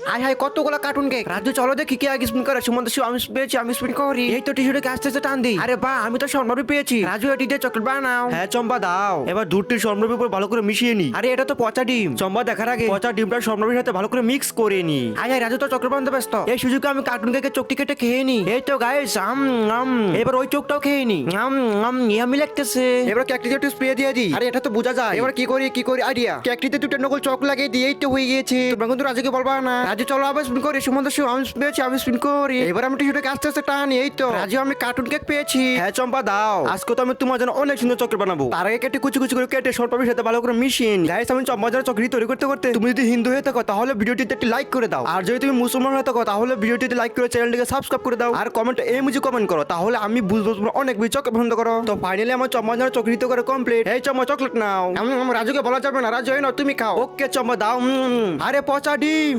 High high কতগুলো cartoon cake. Raju চলো দেখি কে আগে স্পিন করে। সুমন্ত শিব আমি পেয়েছি, আমি স্পিন করি। এই তো টিস্যুটাকে আস্তে আস্তে টান দিই। আরে বা আমি তো স্বর্ণবী পেয়েছি। রাজু এটি দিয়ে চকলেট বানাও। হ্যাঁ চম্পা দাও। এবার দুধটি স্বর্ণবীর উপর ভালো করে মিশিয়ে নি। আরে এটা তো পচা ডিম। চম্পা দেখার আগে পচা ডিমটা স্বর্ণবীর সাথে ভালো করে মিক্স করে নি। হাই হাই রাজু তো চকলেট বানাতে ব্যস্ত। এই সুযোগে আমি কার্টুন কেকের চোখটি কেটে খেয়ে নি। এই তো গাইস এবার ওই চোখটাও খেয়ে নি। ইয়ামি লাগতেছে। এবার কেকটিতে একটু স্প্রে দিয়ে দিই। আরে এটা তো বোঝা যায়। এবার কি করি আইডিয়া। কেকটিতে দুটো নকল চক লাগিয়ে দিয়েই তো হয়ে গিয়েছে। তোমরা কিন্তু রাজুকে বলবা না। রাজু চলো আবার স্পিন করি। সুমন্ত শিব আমি পেয়েছি, আমি স্পিন করি। এবার আমি টিস্যুটাকে আস্তে আস্তে টানি। এই তো রাজু আমি কার্টুন কেক পেয়েছি। হ্যাঁ চম্পা দাও। আজকে তো আমি তোমার জন্য অনেক সুন্দর চকলেট বানাবো। তার আগে কেটে কুচি কুচি করে কেটে স্বর্ণবীর সাথে ভালো করে মিশিয়ে নি। গাইস আমি চম্পার জন্য চকলেট তৈরি করতে করতে তুমি যদি হিন্দু হয়ে থাকো তাহলে ভিডিওটিতে একটি লাইক করে দাও। আর যদি তুমি মুসলমান হয়ে থাকো তাহলে ভিডিওটিতে লাইক করে চ্যানেলটিকে সাবস্ক্রাইব করে দাও। আর কমেন্ট মুজি কমেন্ট করো, তাহলে আমি বুঝবো তোমরা অনেক বেশি চকলেট পছন্দ করো। তো ফাইনালি আমার চম্পার জন্য চকলেট করে কমপ্লিট। এই চম্পা চকলেট নাও। রাজুকে বলা যাবে না। রাজু এই নাও তুমি খাও। ওকে চম্পা দাও। আরে পচা ডিম।